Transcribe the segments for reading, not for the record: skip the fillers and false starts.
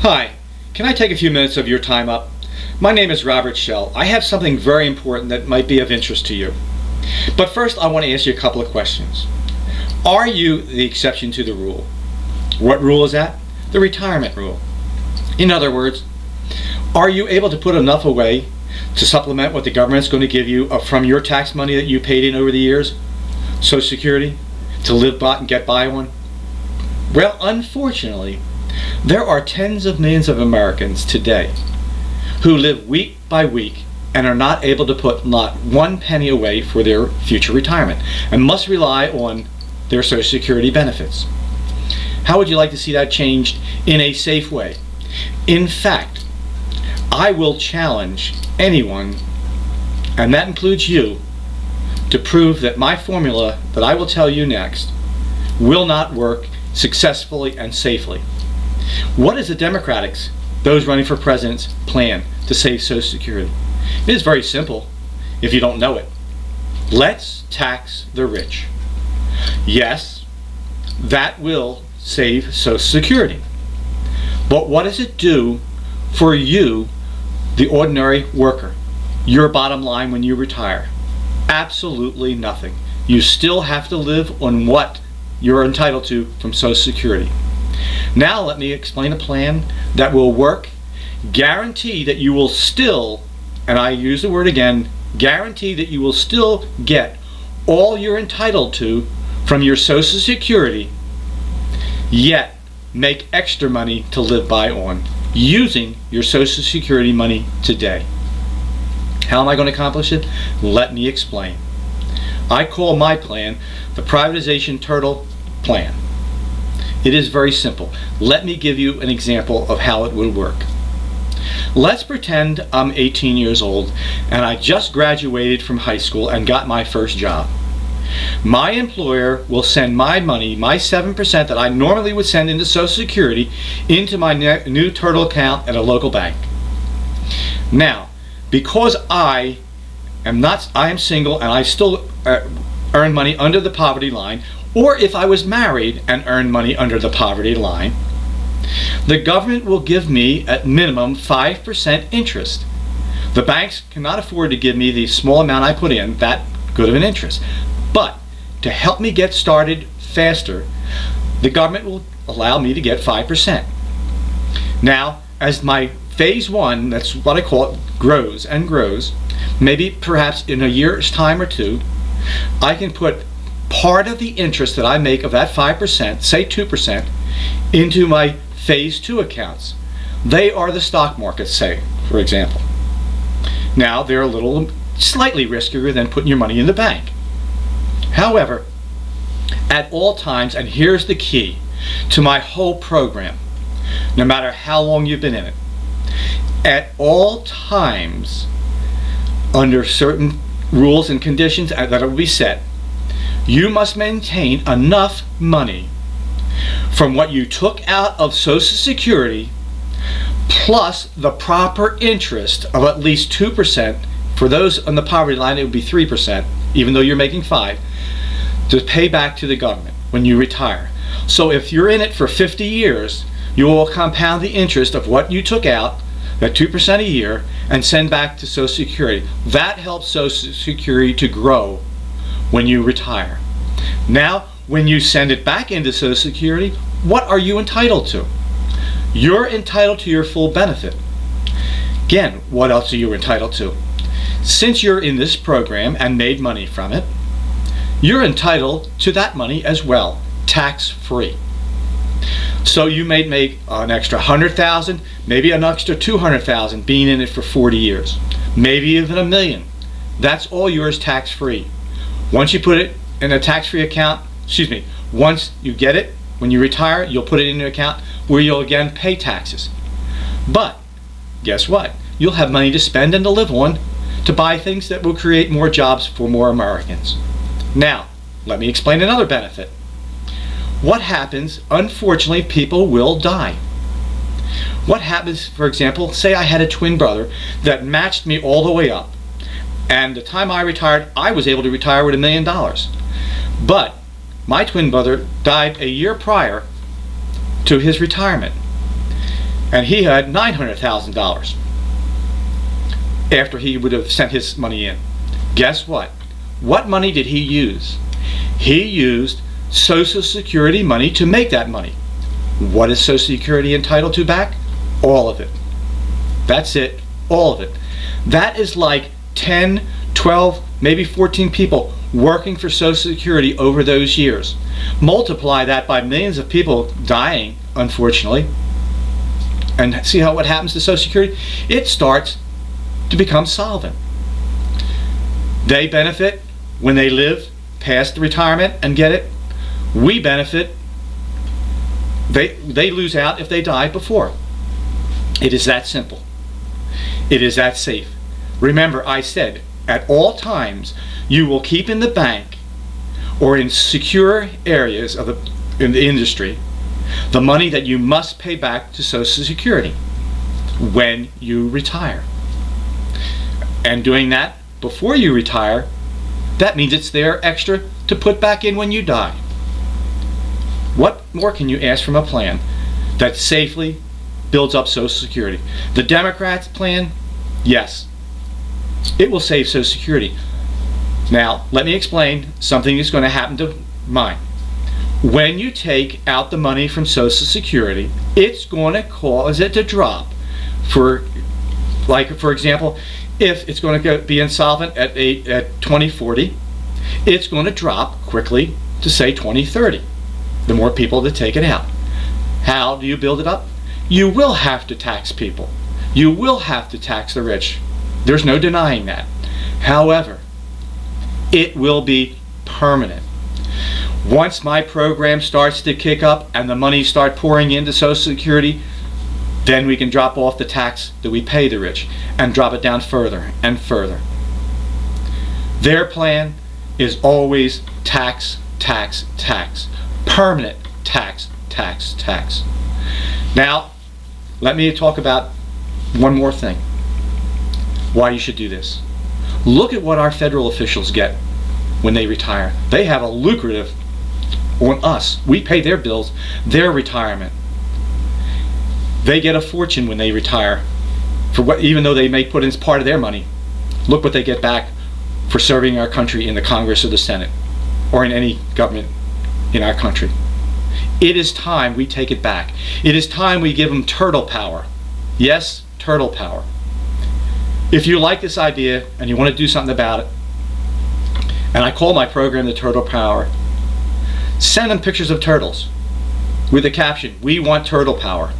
Hi, can I take a few minutes of your time up? My name is Robert Schell. I have something very important that might be of interest to you. But first I want to ask you a couple of questions. Are you the exception to the rule? What rule is that? The retirement rule. In other words, are you able to put enough away to supplement what the government's going to give you from your tax money that you paid in over the years? Social Security? To live by and get by on? Well, unfortunately, there are tens of millions of Americans today who live week by week and are not able to put not one penny away for their future retirement and must rely on their Social Security benefits. How would you like to see that changed in a safe way? In fact, I will challenge anyone, and that includes you, to prove that my formula that I will tell you next will not work successfully and safely. What is the Democrats, those running for president's plan to save Social Security? It is very simple if you don't know it. Let's tax the rich. Yes, that will save Social Security. But what does it do for you, the ordinary worker? Your bottom line when you retire? Absolutely nothing. You still have to live on what you're entitled to from Social Security. Now let me explain a plan that will work, guarantee that you will still, and I use the word again, guarantee that you will still get all you're entitled to from your Social Security, yet make extra money to live by on using your Social Security money today. How am I going to accomplish it? Let me explain. I call my plan the privatization turtle plan. It is very simple. Let me give you an example of how it would work. Let's pretend I'm 18 years old and I just graduated from high school and got my first job. My employer will send my money, my 7% that I normally would send into Social Security, into my new turtle account at a local bank. Now, because I am single and I still earn money under the poverty line, or if I was married and earned money under the poverty line, the government will give me at minimum 5% interest. The banks cannot afford to give me the small amount I put in that good of an interest. But to help me get started faster, the government will allow me to get 5%. Now, as my phase one, that's what I call it, grows and grows, maybe perhaps in a year's time or two, I can put part of the interest that I make of that 5%, say 2%, into my phase 2 accounts. They are the stock markets, say, for example. Now, they're a little slightly riskier than putting your money in the bank. However, at all times, and here's the key to my whole program, no matter how long you've been in it, at all times, under certain rules and conditions that will be set, you must maintain enough money from what you took out of Social Security plus the proper interest of at least 2%. For those on the poverty line, it would be 3%, even though you're making 5%, to pay back to the government when you retire. So if you're in it for 50 years, you will compound the interest of what you took out, that 2% a year, and send back to Social Security. That helps Social Security to grow when you retire. Now, when you send it back into Social Security, what are you entitled to? You're entitled to your full benefit. Again, what else are you entitled to? Since you're in this program and made money from it, you're entitled to that money as well, tax-free. So you may make an extra $100,000, maybe an extra $200,000 being in it for 40 years, maybe even $1 million. That's all yours tax-free. Once you put it in a tax-free account, once you get it, when you retire, you'll put it in an account where you'll again pay taxes. But guess what? You'll have money to spend and to live on to buy things that will create more jobs for more Americans. Now, let me explain another benefit. What happens, unfortunately, people will die. What happens, for example, say I had a twin brother that matched me all the way up, and the time I retired, I was able to retire with $1 million. But my twin brother died a year prior to his retirement. and he had $900,000 after he would have sent his money in. Guess what? What money did he use? He used Social Security money to make that money. What is Social Security entitled to back? All of it. That's it. All of it. That is like 10, 12, maybe 14 people working for Social Security over those years. Multiply that by millions of people dying, unfortunately, and see what happens to Social Security. It starts to become solvent. They benefit when they live past retirement and get it. We benefit. They lose out if they die before. It is that simple. It is that safe. Remember, I said, at all times, you will keep in the bank or in secure areas in the industry the money that you must pay back to Social Security when you retire. And doing that before you retire, that means it's there extra to put back in when you die. What more can you ask from a plan that safely builds up Social Security? The Democrats' plan, yes, it will save Social Security. Now, let me explain something that's going to happen to mine. When you take out the money from Social Security, it's going to cause it to drop. For example, if it's going to be insolvent at 2040, it's going to drop quickly to say 2030. The more people that take it out. How do you build it up? You will have to tax people. You will have to tax the rich. There's no denying that. However, it will be permanent. Once my program starts to kick up and the money start pouring into Social Security, then we can drop off the tax that we pay the rich and drop it down further and further. Their plan is always tax, tax, tax. Permanent tax, tax, tax. Now, let me talk about one more thing. Why you should do this. Look at what our federal officials get when they retire. They have a lucrative on us. We pay their bills, their retirement. They get a fortune when they retire, for what, even though they may put in part of their money. Look what they get back for serving our country in the Congress or the Senate, or in any government in our country. It is time we take it back. It is time we give them turtle power. Yes, turtle power. If you like this idea and you want to do something about it, and I call my program the Turtle Power, send them pictures of turtles with the caption, "We want turtle power.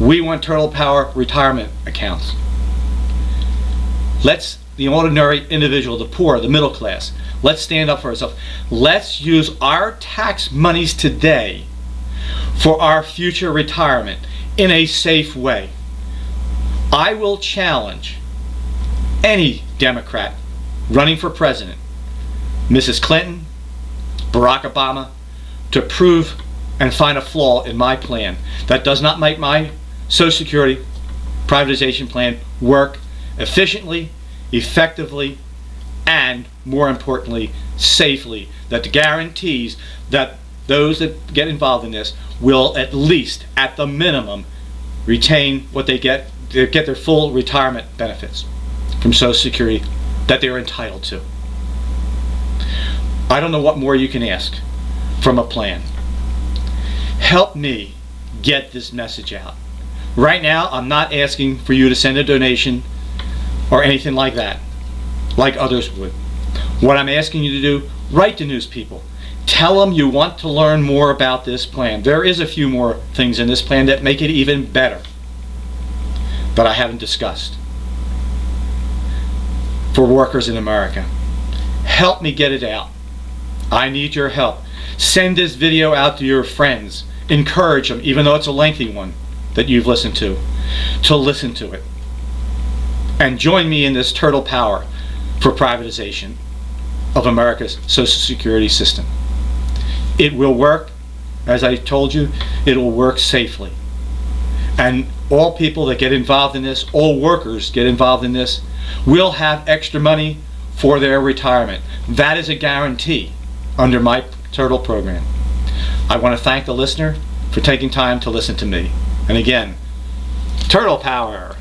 We want turtle power retirement accounts." Let's, the ordinary individual, the poor, the middle class, let's stand up for ourselves. Let's use our tax monies today for our future retirement in a safe way. I will challenge any Democrat running for president, Mrs. Clinton, Barack Obama, to prove and find a flaw in my plan that does not make my Social Security privatization plan work efficiently, effectively, and more importantly, safely, that guarantees that those that get involved in this will at least, at the minimum, retain what they get their full retirement benefits from Social Security that they're entitled to. I don't know what more you can ask from a plan. Help me get this message out. Right now, I'm not asking for you to send a donation or anything like that, like others would. What I'm asking you to do, write to news people. Tell them you want to learn more about this plan. There is a few more things in this plan that make it even better that I haven't discussed for workers in America. Help me get it out. I need your help. Send this video out to your friends. Encourage them, even though it's a lengthy one that you've listened to listen to it. And join me in this turtle power for privatization of America's Social Security system. It will work, as I told you, it will work safely. And all people that get involved in this, all workers get involved in this, will have extra money for their retirement. That is a guarantee under my Turtle program. I want to thank the listener for taking time to listen to me. And again, Turtle power.